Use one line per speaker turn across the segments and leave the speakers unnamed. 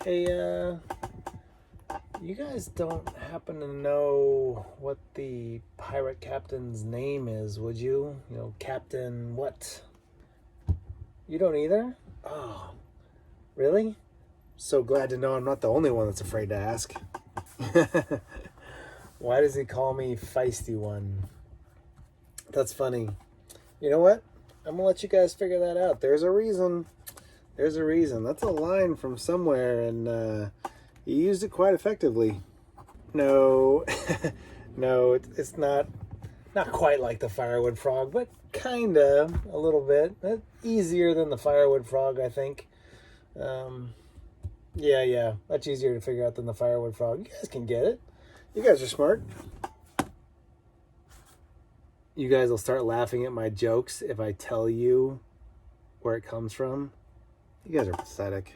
Hey, you guys don't happen to know what the pirate captain's name is, would you? You know, Captain what? You don't either? Oh, really? So glad to know I'm not the only one that's afraid to ask. Why does he call me Feisty One? That's funny. You know what? I'm gonna let you guys figure that out. There's a reason. There's a reason. That's a line from somewhere, and he used it quite effectively. No, no, it's not quite like the firewood frog, but kinda a little bit. Easier than the firewood frog, I think. Yeah, much easier to figure out than the firewood frog. You guys can get it. You guys are smart. You guys will start laughing at my jokes if I tell you where it comes from. You guys are pathetic.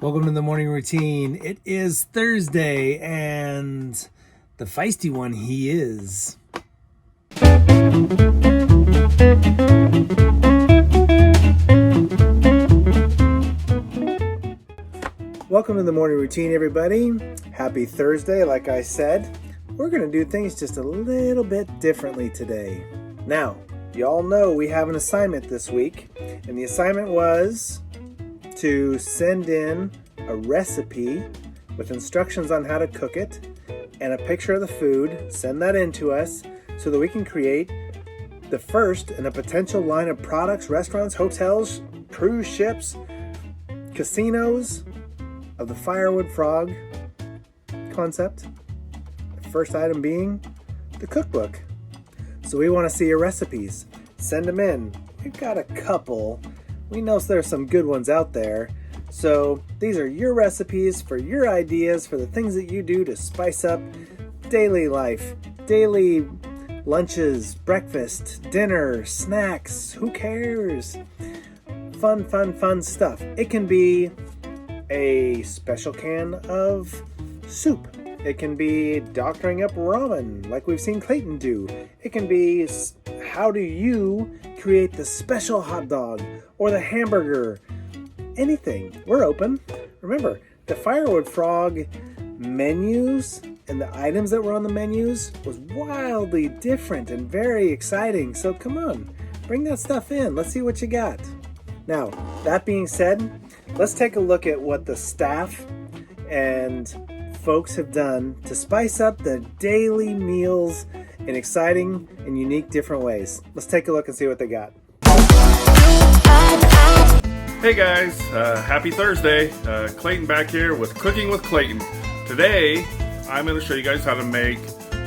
Welcome to the morning routine. It is Thursday, and the feisty one he is. Welcome to the morning routine, everybody. Happy Thursday, like I said. We're going to do things just a little bit differently today. Now, you all know we have an assignment this week, and the assignment was to send in a recipe with instructions on how to cook it and a picture of the food. Send that in to us so that we can create the first in a potential line of products, restaurants, hotels, cruise ships, casinos of the firewood frog concept. The first item being the cookbook. So we want to see your recipes. Send them in. We've got a couple. We know there's some good ones out there. So these are your recipes for your ideas for the things that you do to spice up daily life, daily lunches, breakfast, dinner, snacks. Who cares? Fun stuff. It can be a special can of soup. It can be doctoring up ramen like we've seen Clayton do. It can be how do you create the special hot dog or the hamburger. Anything. We're open. Remember, the Firewood Frog menus and the items that were on the menus was wildly different and very exciting. So come on, bring that stuff in. Let's see what you got. Now, that being said, let's take a look at what the staff and folks have done to spice up the daily meals in exciting and unique different ways. Let's take a look and see what they got.
Hey guys, happy Thursday. Clayton back here with Cooking with Clayton. Today, I'm going to show you guys how to make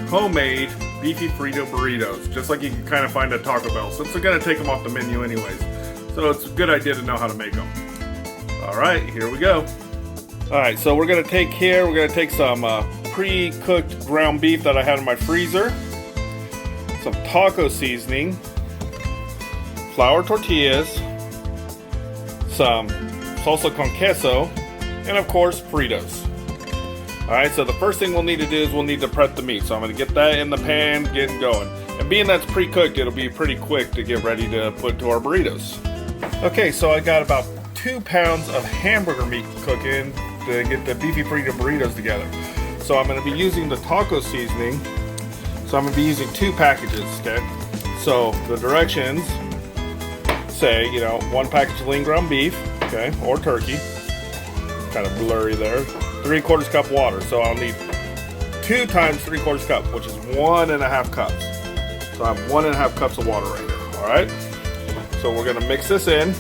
homemade beefy Frito burritos, just like you can kind of find at Taco Bell, since they're going to take them off the menu anyways. So it's a good idea to know how to make them. Alright, here we go. Alright, so we're going to take some pre-cooked ground beef that I had in my freezer, some taco seasoning, flour tortillas, some salsa con queso, and of course Fritos. Alright, so the first thing we'll need to do is we'll need to prep the meat. So I'm going to get that in the pan, get going. And being that's pre-cooked, it'll be pretty quick to get ready to put to our burritos. Okay, so I got about 2 pounds of hamburger meat cooking to get the beefy Frito burritos together. So I'm going to be using the taco seasoning. So I'm going to be using 2 packages, okay? So the directions say, 1 package of lean ground beef, okay, or turkey. Kind of blurry there. 3/4 cup water. So I'll need 2 times 3/4 cup, which is 1.5 cups. So I have 1.5 cups of water right here. All right. So we're gonna mix this in.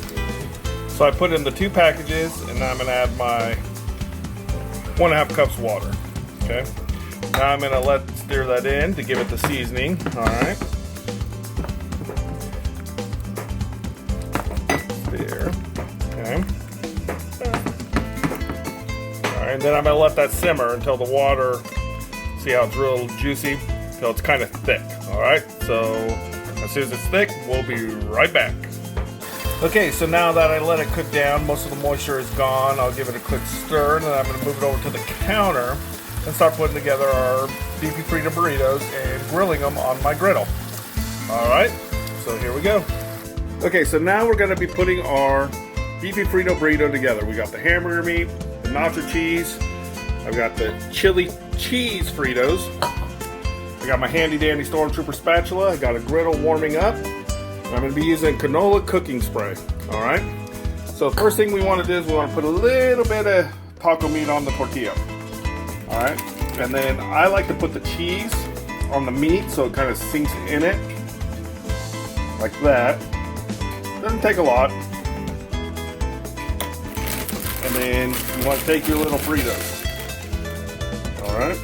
So I put in the 2 packages, and now I'm gonna add my 1.5 cups of water. Okay. Now I'm gonna stir that in to give it the seasoning. All right. There. Okay. Alright, and then I'm going to let that simmer until the water, see how it's real juicy, until it's kind of thick. Alright, so as soon as it's thick, we'll be right back. Okay, so now that I let it cook down, most of the moisture is gone. I'll give it a quick stir, and then I'm going to move it over to the counter and start putting together our beefy Frito burritos and grilling them on my griddle. Alright, so here we go. Okay, so now we're going to be putting our beefy Frito burrito together. We got the hamburger meat, the nacho cheese. I've got the chili cheese Fritos. I got my handy dandy Stormtrooper spatula. I got a griddle warming up. I'm going to be using canola cooking spray. All right. So the first thing we want to do is we want to put a little bit of taco meat on the tortilla. All right. And then I like to put the cheese on the meat so it kind of sinks in it. Like that. Doesn't take a lot. And then you want to take your little Fritos. Alright.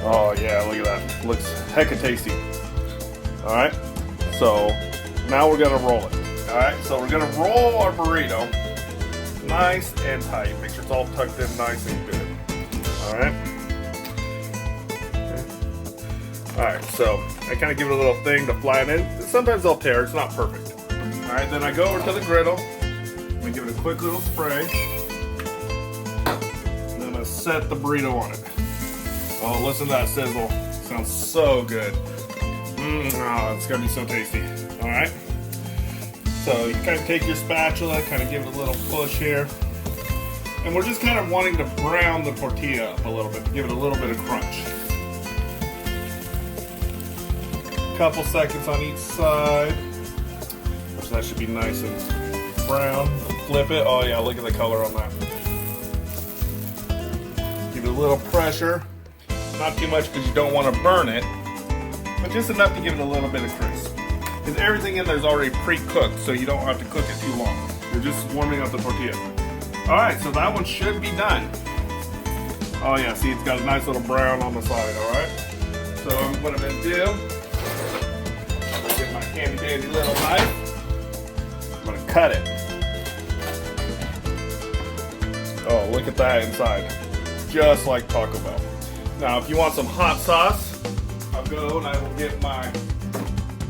Oh yeah, look at that. Looks hecka tasty. Alright. So now we're gonna roll it. Alright, so we're gonna roll our burrito nice and tight. Make sure it's all tucked in nice and good. Alright. Alright, so I kind of give it a little thing to flatten it. Sometimes they'll tear, it's not perfect. Alright, then I go over to the griddle. I'm gonna give it a quick little spray. And then I'm gonna set the burrito on it. Oh, listen to that sizzle. Sounds so good. Oh, it's gonna be so tasty. Alright. So you kind of take your spatula, kind of give it a little push here. And we're just kind of wanting to brown the tortilla up a little bit, to give it a little bit of crunch. Couple seconds on each side. So that should be nice and brown. Flip it. Oh yeah, look at the color on that. Give it a little pressure. Not too much because you don't want to burn it, but just enough to give it a little bit of crisp. Because everything in there is already pre-cooked, so you don't have to cook it too long. You're just warming up the tortilla. Alright, so that one should be done. Oh yeah, see, it's got a nice little brown on the side, alright? So what I'm going to do, I'm going to get my handy dandy little knife. I'm going to cut it. Oh, look at that inside. Just like Taco Bell. Now, if you want some hot sauce, I'll go and I will get my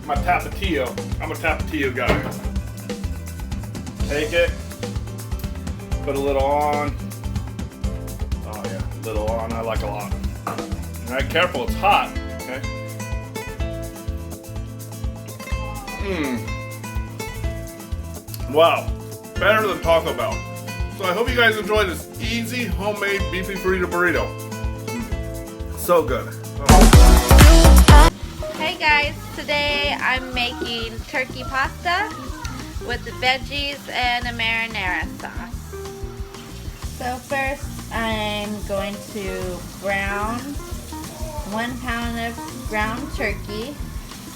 Tapatio. I'm a Tapatio guy. Take it, put a little on. Oh yeah, a little on, I like a lot. All right, careful, it's hot, okay? Wow, better than Taco Bell. So I hope you guys enjoy this easy homemade beefy Frito burrito. So good.
Hey guys, today I'm making turkey pasta with the veggies and a marinara sauce. So first I'm going to brown 1 pound of ground turkey.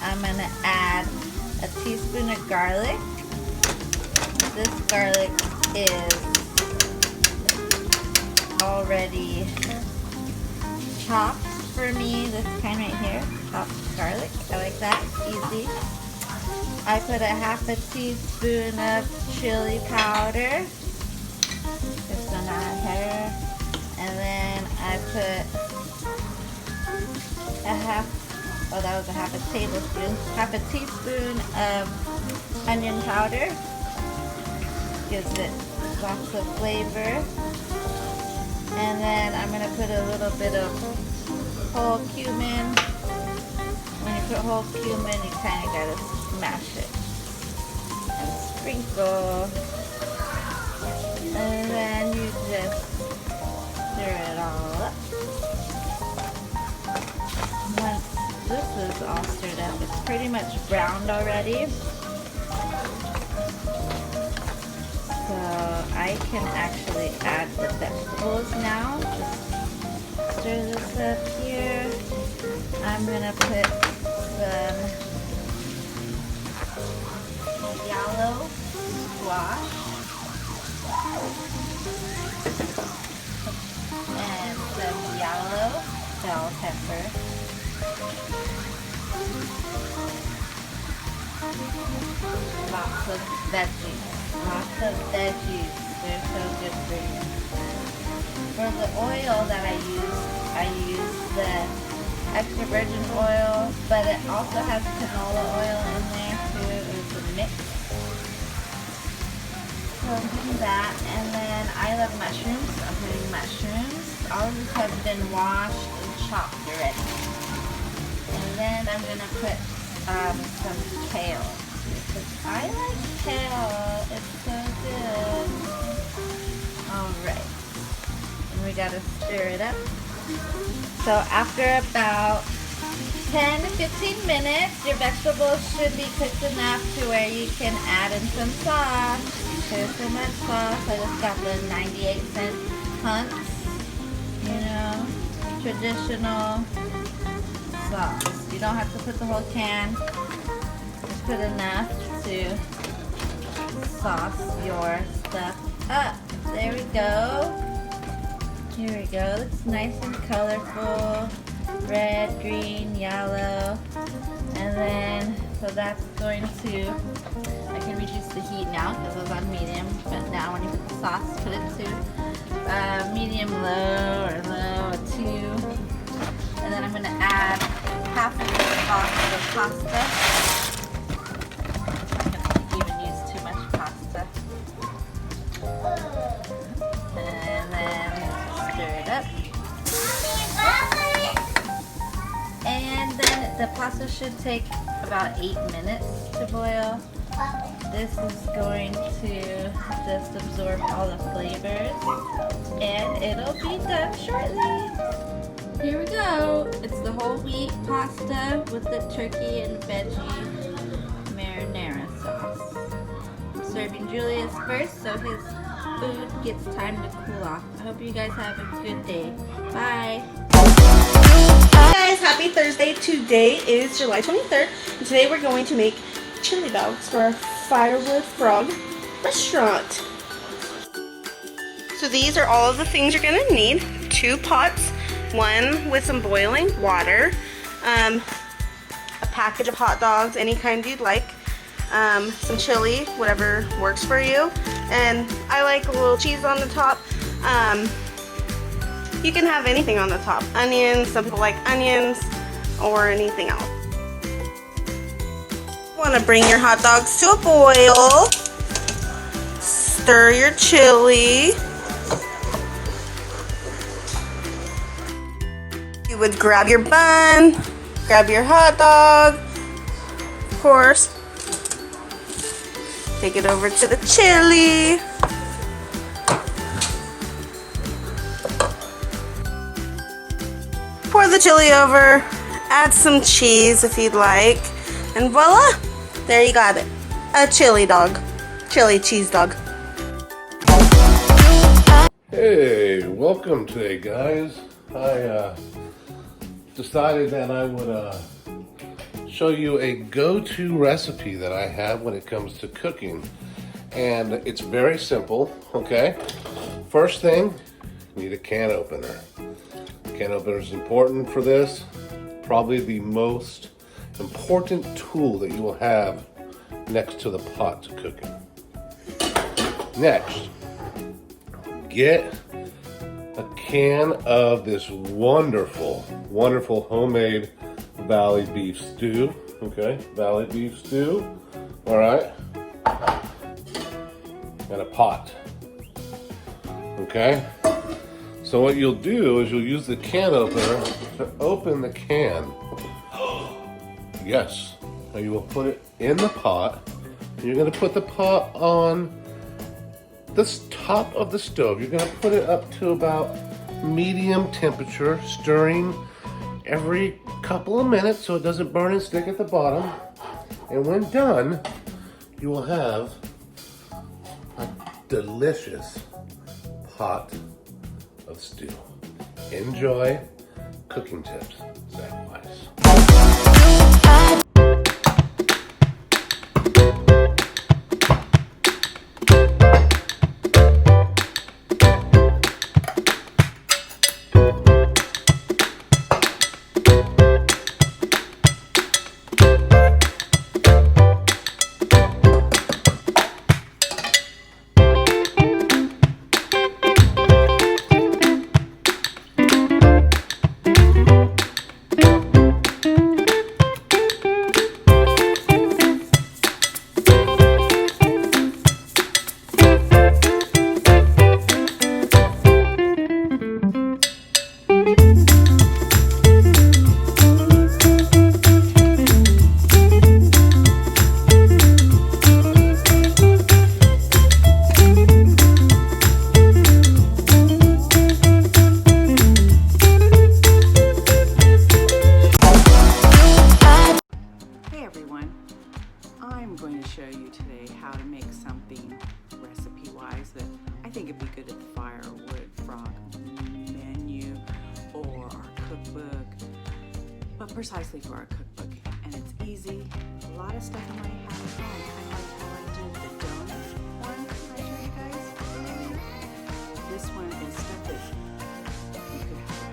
I'm going to add a teaspoon of garlic. This garlic is already chopped for me, this kind right here, chopped garlic. I like that, easy. I put a half a teaspoon of chili powder, just an here, and then I put a half a tablespoon, half a teaspoon of onion powder, gives it lots of flavor. And then I'm going to put a little bit of whole cumin. When you put whole cumin, you kind of got to smash it. And sprinkle. And then you just stir it all up. Once this is all stirred up, it's pretty much browned already. So I can actually add the vegetables now. Just stir this up here. I'm gonna put some yellow squash and some yellow bell pepper. Lots of veggies. Lots of veggies. They're so good for you. For the oil that I use the extra virgin oil, but it also has canola oil in there too. It's a mix. So I'm putting that, and then I love mushrooms. I'm putting mushrooms. All of these have been washed and chopped already. And then I'm gonna put some kale. I like kale. It's so good. Alright. And we gotta stir it up. So after about 10 to 15 minutes, your vegetables should be cooked enough to where you can add in some sauce. There's so much sauce. I just got the 98-cent hunts. You know, traditional sauce. You don't have to put the whole can. Just put enough to sauce your stuff up. There we go. Here we go. Looks nice and colorful. Red, green, yellow. And then, so that's going to, I can reduce the heat now because it was on medium. But now when you put the sauce, put it to medium low or low 2. And then I'm going to add half of this pasta. I'm going to even use too much pasta. And then stir it up. And then the pasta should take about 8 minutes to boil. This is going to just absorb all the flavors and it'll be done shortly. Here we go. It's the whole wheat pasta with the turkey and veggie marinara sauce. I'm serving Julius first so his food gets time to cool off. I hope you guys have a good day. Bye.
Hey guys, happy Thursday. Today is July 23rd and today we're going to make chili dogs for our Firewood Frog restaurant. So these are all of the things you're going to need. 2 pots, one with some boiling water, a package of hot dogs, any kind you'd like, some chili, whatever works for you, and I like a little cheese on the top. You can have anything on the top. Onions, some people like onions, or anything else. You want to bring your hot dogs to a boil. Stir your chili. You would grab your bun, grab your hot dog, of course. Take it over to the chili. Pour the chili over, add some cheese if you'd like, and voila! There you got it. A chili dog. Chili cheese dog.
Hey, welcome today, guys. I decided that I would show you a go-to recipe that I have when it comes to cooking. And it's very simple, okay? First thing, you need a can opener. Can opener is important for this. Probably the most important tool that you will have next to the pot to cook in. Next, get a can of this wonderful, wonderful homemade Valley beef stew. Okay, Valley beef stew. All right, and a pot. Okay. So what you'll do is you'll use the can opener to open the can. Yes. Now you will put it in the pot. You're going to put the pot on the top of the stove. You're going to put it up to about medium temperature, stirring every couple of minutes so it doesn't burn and stick at the bottom. And when done, you will have a delicious pot of stew. Enjoy. Cooking tips, Zach Weiss.
think it'd be good at the firewood frog menu or our cookbook, but precisely for our cookbook. And it's easy. A lot of stuff in my house, kind of like how I did the donut one I showed you guys earlier. This one is stuff that you could have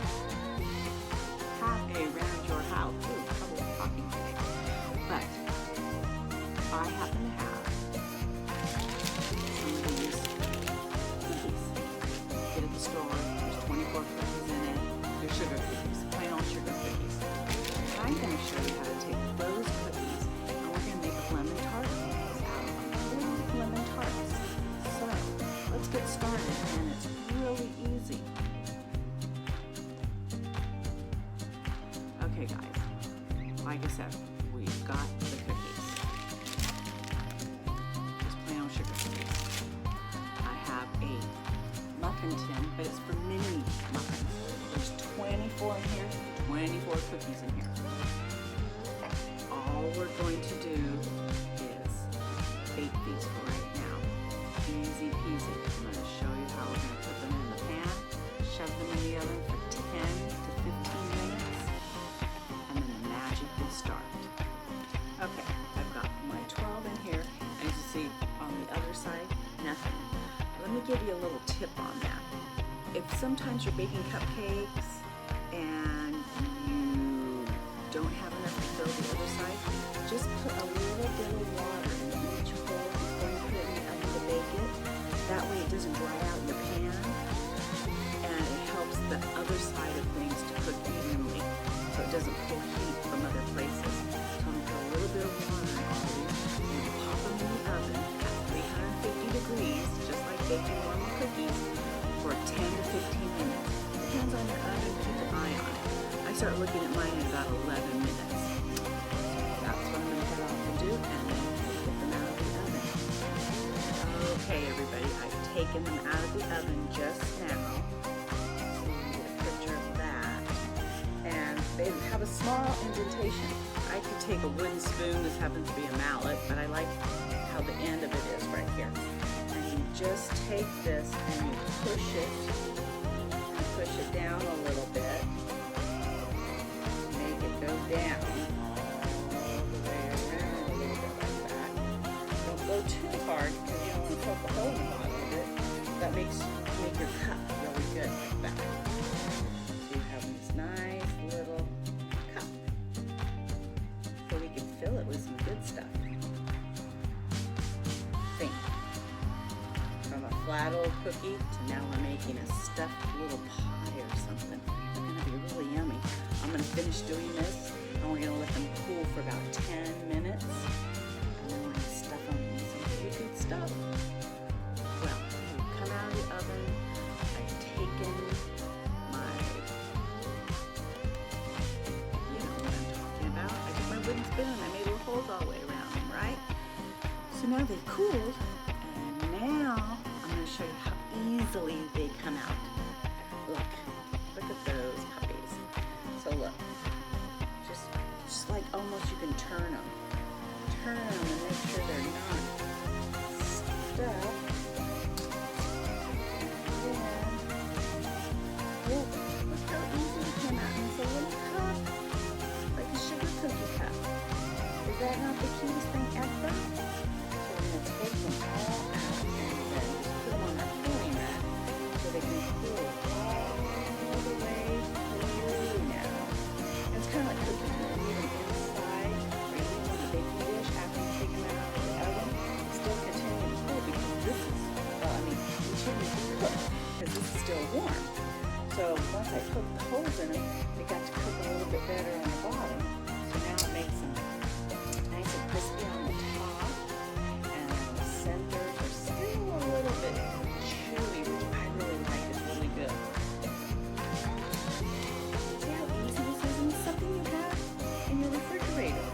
around your house. Ooh, trouble talking today. But I happen to have some of these cookies. Get at the store. There's 24 cookies in it. They're sugar cookies, plain old sugar cookies. I'm going to show you how to take those cookies and we're going to make lemon tart cookies out of them. Little lemon tarts. So let's get started, and it's really easy. Okay, guys. Like I said, we've got the cookies. Just plain old sugar cookies. I have a muffin tin, but it's for mini muffins. There's 24 in here, 24 cookies in here. All we're going to do is bake these for right now. Easy peasy. I'm going to show you how we're going to put them in the pan, shove them in the oven for 10 to 15 minutes, and then the magic will start. Okay, I've got my 12 in here. As you see on the other side, nothing. Let me give you a little tip on that. If sometimes you're baking cupcakes and you don't have enough to fill the other side, just put a little bit of water in each hole before you put it in the oven to bake it. That way it doesn't dry out in the pan, and it helps the other side of things to cook evenly, so it doesn't pull heat from other places. So I'm going to put a little bit of water in all these, and pop them in the oven at 350 degrees, just like baking normal cookies, for 10 to 15 minutes. Depends on your oven, keep an eye on it. I start looking at mine in about 11 minutes. That's what I'm going to head off and do, and then we'll get them out of the oven. Okay, everybody, I've taken them out of the oven just now. So you can get a picture of that. And they have a small indentation. I could take a wooden spoon, this happens to be a mallet, but I like how the end of it is right here. And you just take this and you push it down a little bit. Make it go down all the way around a little bit like that. Don't go too hard because you don't want to poke a hole in the bottom of it. That make your cup really good like that. So you have this nice little cup. So we can fill it with some good stuff. Think. From a flat old cookie to now we're making a stuffed little pie or something. They're going to be really yummy. I'm going to finish doing this, and we're going to let them cool for about 10 minutes. And then we're going to stuff them with some pretty good stuff. Well, when we come out of the oven, I've taken my, you know what I'm talking about. I took my wooden spoon, I made little holes all the way around them, right? So now they've cooled, and now I'm going to show you how easily they come out. Look at those puppies. So look, just like almost you can turn them and make sure they're not stuck. And then, look how easy it came out. And it's a little cup, like a sugar cookie cup. Is that not the cutest thing ever? So I'm going to take them all out and then just put them on our cooling mat so they can cool all the way through now. And it's kind of like cooking them inside or even on a baking dish after you take them out of the oven. Still continue to cool because this is, continue to cook because this is still warm. So once I poked the holes in them, they got to cook a little bit better on the bottom. So now it makes them nice and crispy on the top, and the centers are still a little bit chewy, which I really like. It's really good. See how easy this is? And it's something you have in your refrigerator.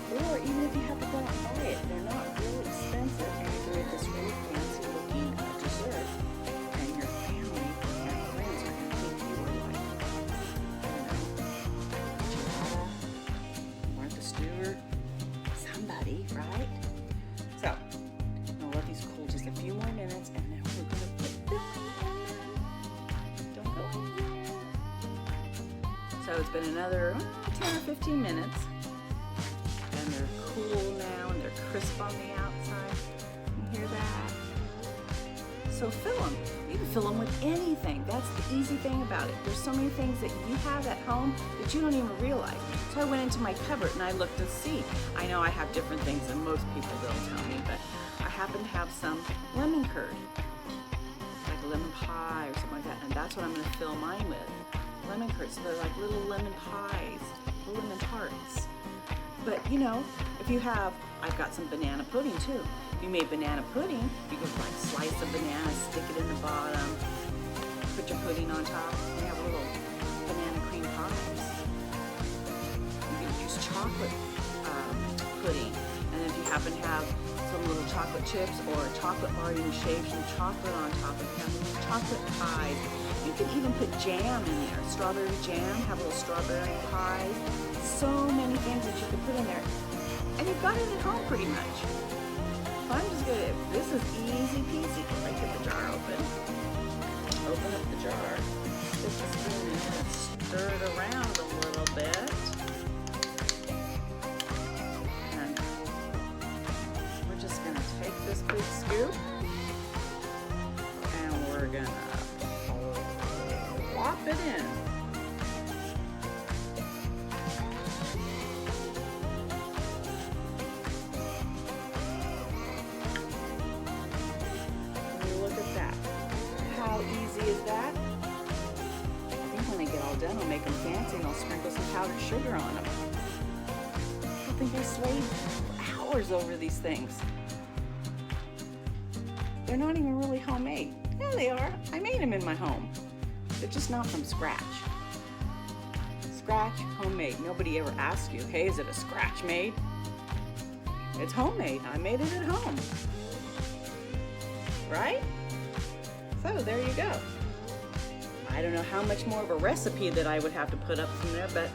Or even if you have to go out and buy it, they're not really expensive, and you can make this really fancy looking dessert, and your family and friends are going to think you were like, I don't know, Martha Stewart, somebody, right? it's been another 10 or 15 minutes. And they're cool now and they're crisp on the outside. You hear that? So fill them. You can fill them with anything. That's the easy thing about it. There's so many things that you have at home that you don't even realize. So I went into my cupboard and I looked to see. I know I have different things than most people, they'll tell me, but I happen to have some lemon curd, like a lemon pie or something like that, and that's what I'm going to fill mine with. Lemon curd, so they're like little lemon pies, little lemon tarts. But you know, if you have, I've got some banana pudding too. If you made banana pudding, you could like slice a banana, stick it in the bottom, put your pudding on top. We have little banana cream pies. You can use chocolate pudding, and if you happen to have some little chocolate chips or a chocolate bar, you can shave some chocolate on top of them. Chocolate pies. You can even put jam in there. Strawberry jam, have little strawberry pies. So many things that you can put in there. And you've got it at home pretty much. So I'm just gonna, this is easy peasy. If I get the jar open. Open up the jar. Stick the spoon in and stir it around a little bit. And we're just gonna take this big scoop and we're gonna plop it in. Look at that. How easy is that? I think when they get all done, I'll make them fancy and I'll sprinkle some powdered sugar on them. I think I slaved for hours over these things. They're not even really homemade. Yeah, they are. I made them in my home. They're just not from scratch. Scratch, homemade. Nobody ever asks you, hey, is it a scratch made? It's homemade. I made it at home. Right? So there you go. I don't know how much more of a recipe that I would have to put up from there, but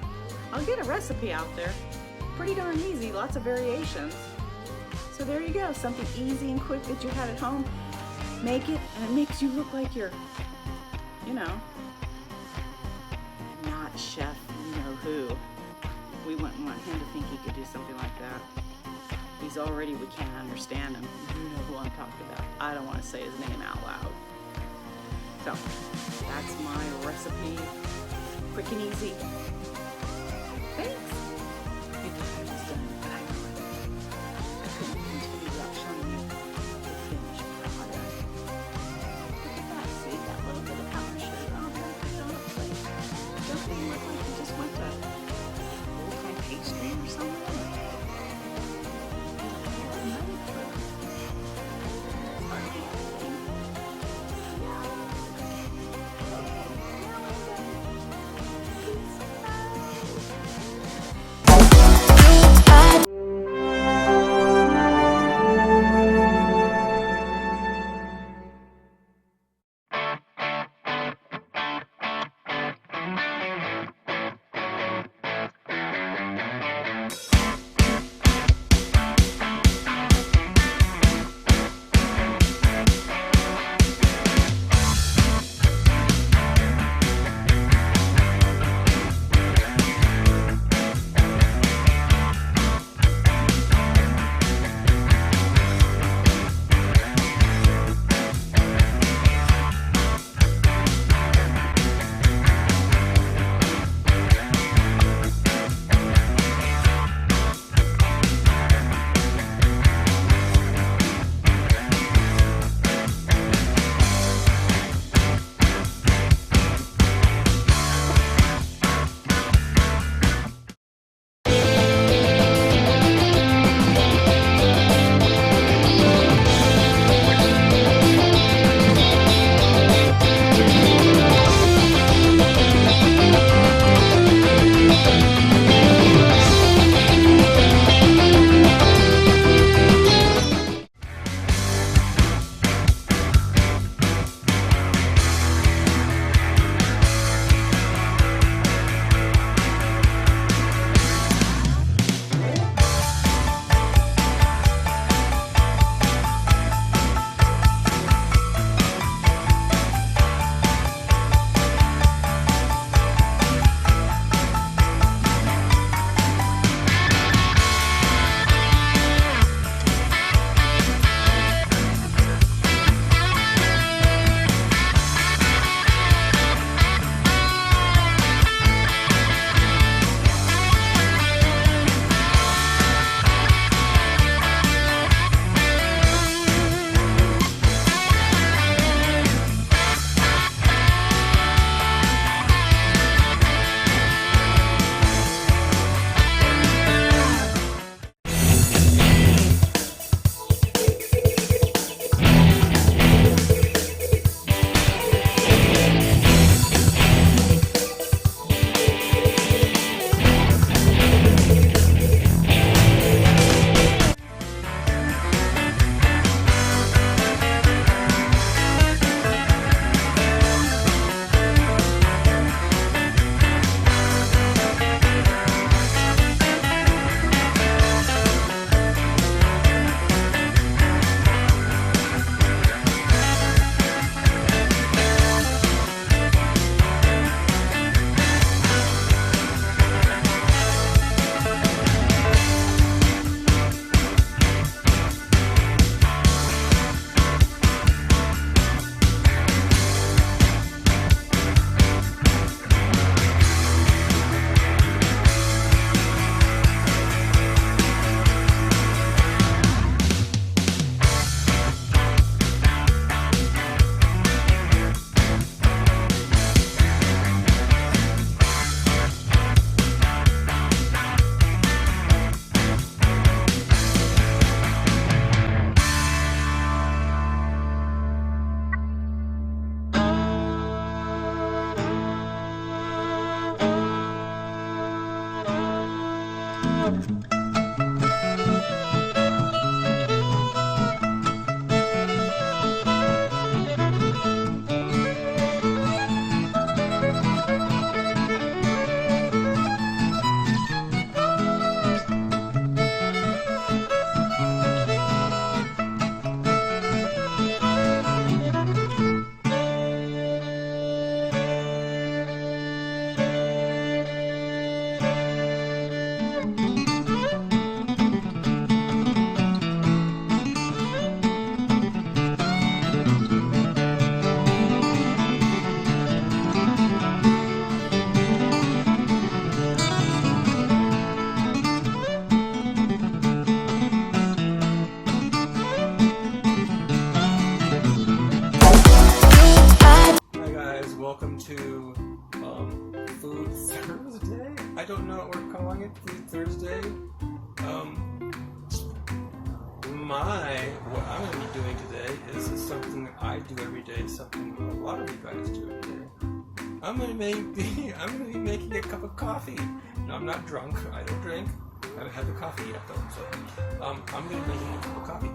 I'll get a recipe out there. Pretty darn easy, lots of variations. So there you go, something easy and quick that you had at home. Make it, and it makes you look like you're, you know, not chef, you know who. We wouldn't want him to think he could do something like that. He's already, we can't understand him. You know who I'm talking about. I don't want to say his name out loud. So, that's my recipe. Quick and easy. Thanks. You thought I was done, but I know it. I couldn't continue without showing you the finished product. Look at that. See that little bit of powdered sugar on there? Put it on a plate. Don't they look like you just went to old-time pastry or something?
lot of you guys do it here. I'm gonna be making a cup of coffee. No, I'm not drunk. I don't drink. I haven't had the coffee yet though. So I'm gonna be making a cup of coffee.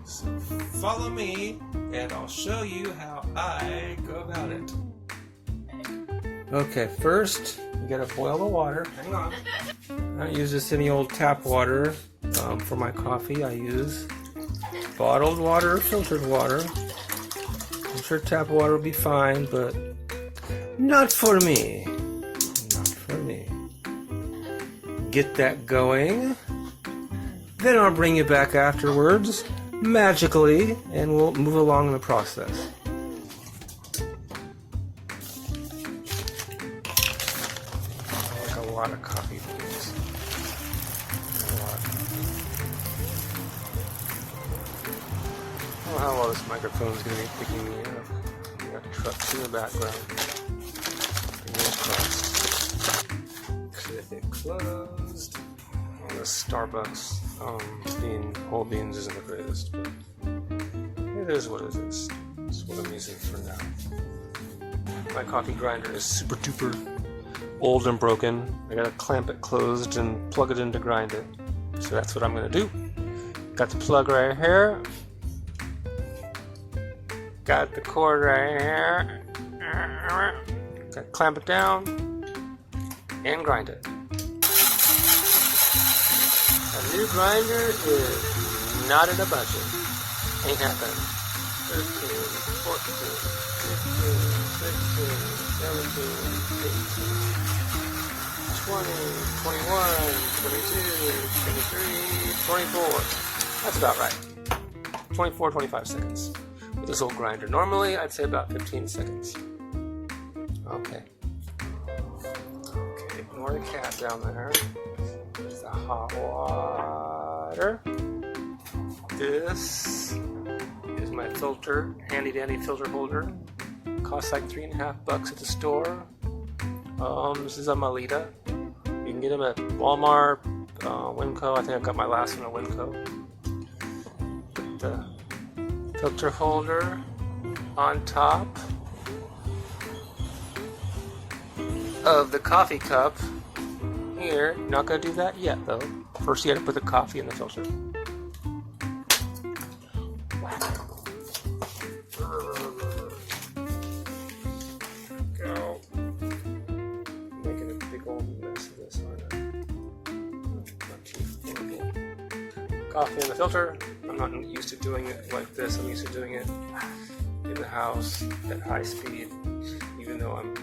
So follow me, and I'll show you how I go about it. Okay, first you gotta boil the water. Hang on. I don't use just any old tap water for my coffee. I use bottled water, filtered water. I'm sure tap water will be fine, but not for me. Not for me. Get that going. Then I'll bring you back afterwards, magically, and we'll move along in the process. Like a lot of coffee beans. A lot. I don't know how well this microphone is going to be picking me up. We got trucks in the background. Clip it closed. The Starbucks whole beans isn't the greatest, but it is what it is. It's what I'm using for now. My coffee grinder is super duper old and broken. I gotta clamp it closed and plug it in to grind it. So that's what I'm gonna do. Got the plug right here. Got the cord right here. Gotta clamp it down and grind it. A new grinder is not in a budget. Ain't happening. 13, 14, 15, 16, 17, 18, 20, 21, 22, 23, 24. That's about right. 24, 25 seconds with this old grinder. Normally, I'd say about 15 seconds. Okay. Okay, ignore the cat down there. There's the hot water. This is my filter, handy dandy filter holder. Costs like $3.50 at the store. This is a Melita. You can get them at Walmart, Winco. I think I got my last one at Winco. Put the filter holder on top of the coffee cup. Here, not gonna do that yet though. First, you gotta put the coffee in the filter. Go. Making a big old mess of this, aren't I? Not too horrible. Coffee in the filter. I'm not used to doing it like this. I'm used to doing it in the house at high speed, even though I'm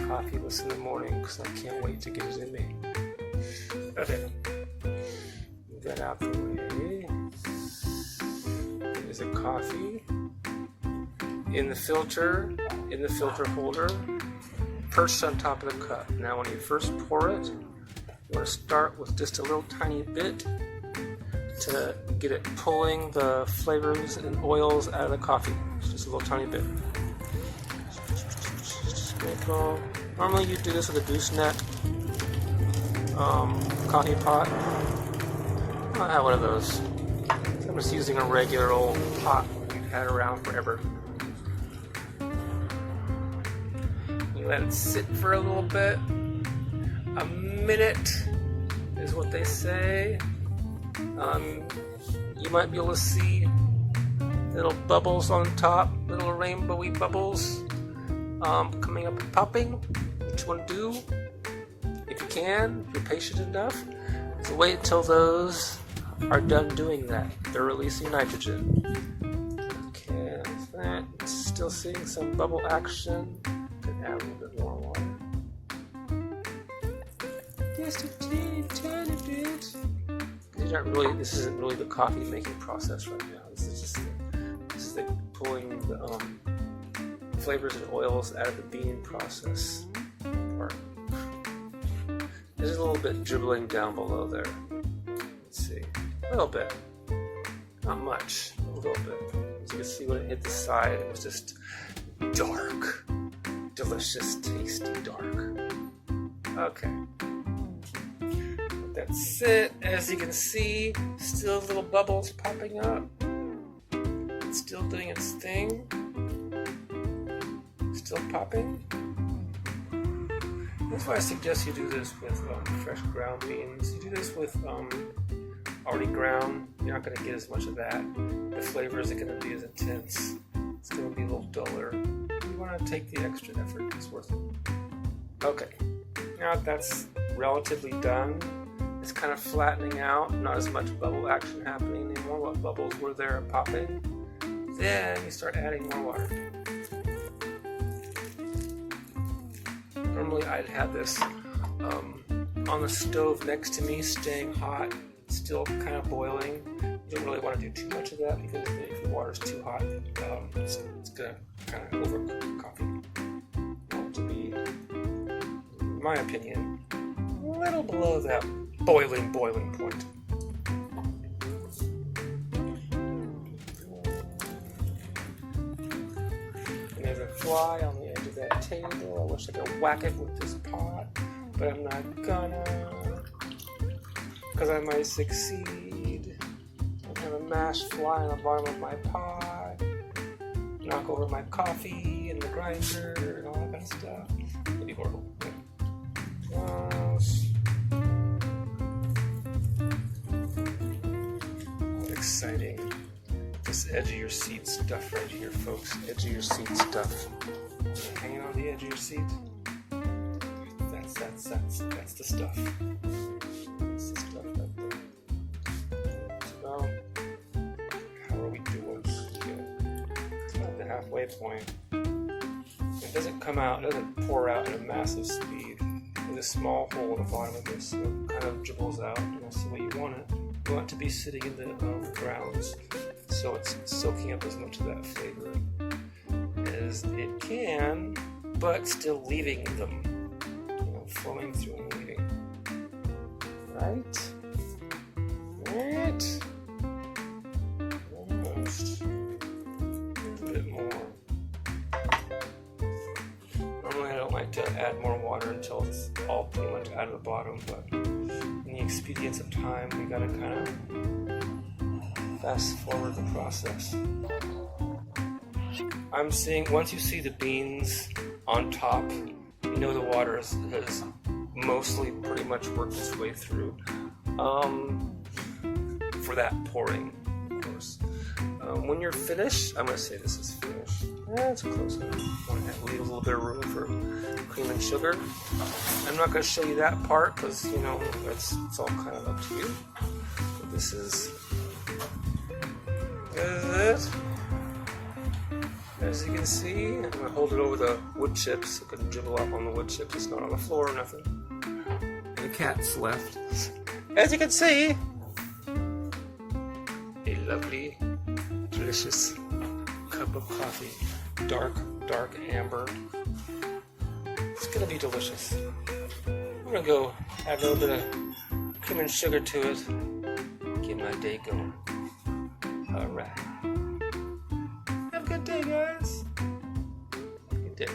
coffeeless in the morning because I can't wait to get it in me. Okay. Move that out the way. There's a coffee in the filter holder, perched on top of the cup. Now when you first pour it, you want to start with just a little tiny bit to get it pulling the flavors and oils out of the coffee. Just a little tiny bit. Normally you do this with a gooseneck coffee pot. I don't have one of those. I'm just using a regular old pot we've had around forever. You let it sit for a little bit. A minute is what they say. You might be able to see little bubbles on top, little rainbowy bubbles coming up and popping. What you want to do, if you can, if you're patient enough, is wait until those are done doing that. They're releasing nitrogen. Okay, that's still seeing some bubble action. Could add a little bit more water. Just a teeny tiny bit. This isn't really the coffee making process right now. This is the pulling the flavors and oils out of the bean process part. There's a little bit dribbling down below there. Let's see. A little bit. Not much. A little bit. As you can see when it hit the side, it was just dark. Delicious, tasty dark. Okay. That's it. As you can see, still little bubbles popping up. It's still doing its thing. still popping. That's why I suggest you do this with fresh ground beans. You do this with already ground, you're not going to get as much of that. The flavor isn't going to be as intense. It's going to be a little duller. You want to take the extra effort. It's worth it. Okay, now that's relatively done. It's kind of flattening out, not as much bubble action happening anymore. What bubbles were there are popping. Then you start adding more water. Normally I'd have this on the stove next to me, staying hot, still kind of boiling. You don't really want to do too much of that because if the water's too hot, it's going to kind of overcook coffee. To be, in my opinion, a little below that boiling point. And there's a fly on the edge of that table. I wish I could whack it with this pot, but I'm not gonna, because I might succeed. I have a mashed fly on the bottom of my pot, knock over my coffee and the grinder and all that kind of stuff. It'd be horrible. Exciting. This edge of your seat stuff right here, folks. Edge of your seat stuff. Hanging on the edge of your seat. That's the stuff. That's the stuff right there. So, how are we doing? It's about the halfway point. It doesn't come out, it doesn't pour out at a massive speed. There's a small hole in the bottom of this, so it kind of dribbles out, and that's the way you want it. You want it to be sitting in the grounds, so it's soaking up as much of that flavor as it can, but still leaving them, flowing through and leaving. Right? Right? Almost. A bit more. Normally I don't like to add more water until it's all pretty much out of the bottom, but in the expedience of time, we gotta kind of fast forward the process. I'm seeing, once you see the beans on top, you know the water has mostly pretty much worked its way through. For that pouring, of course. When you're finished, I'm going to say this is finished. It's close enough. I want to leave a little bit of room for cream and sugar. I'm not going to show you that part because, it's all kind of up to you. But this is it. As you can see, I'm going to hold it over the wood chips. It can dribble up on the wood chips. It's not on the floor or nothing. And the cat's left. As you can see, a lovely, delicious cup of coffee. Dark amber. It's going to be delicious. I'm going to go add a little bit of cream and sugar to it. Get my day going. Alright. Have a good day, guys. Good day.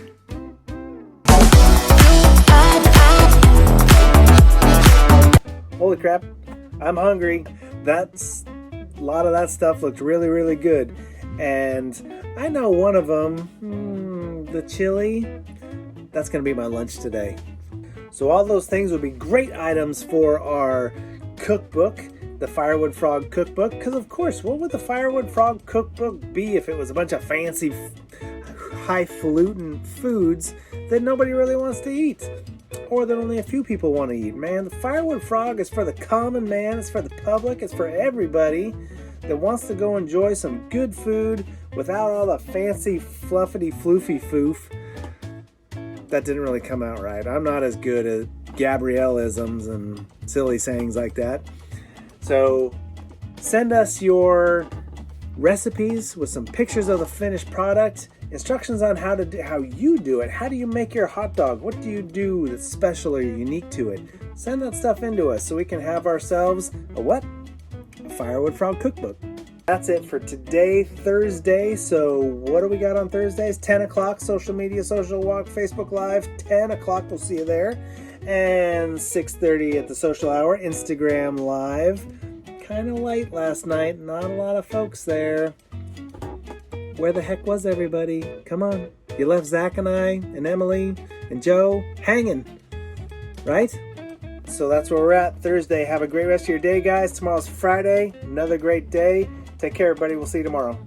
Holy crap, I'm hungry. A lot of that stuff looked really, really good. And I know one of them, the chili, that's going to be my lunch today. So all those things would be great items for our cookbook, the Firewood Frog Cookbook. Because of course, what would the Firewood Frog Cookbook be if it was a bunch of fancy, highfalutin foods that nobody really wants to eat? Or that only a few people want to eat. Man, the Firewood Frog is for the common man, it's for the public, it's for everybody that wants to go enjoy some good food without all the fancy fluffity floofy foof. That didn't really come out right. I'm not as good at Gabrielle-isms and silly sayings like that. So send us your recipes with some pictures of the finished product, instructions on how you do it. How do you make your hot dog? What do you do that's special or unique to it? Send that stuff into us so we can have ourselves a what? A Firewood Frog Cookbook. That's it for today, Thursday. So what do we got on Thursdays? 10 o'clock, social media, social walk, Facebook Live. 10 o'clock, we'll see you there. And 6:30 at the social hour, Instagram Live. Kind of late last night, not a lot of folks there. Where the heck was everybody? Come on. You left Zach and I and Emily and Joe hanging, right? So that's where we're at Thursday. Have a great rest of your day, guys. Tomorrow's Friday. Another great day. Take care, everybody. We'll see you tomorrow.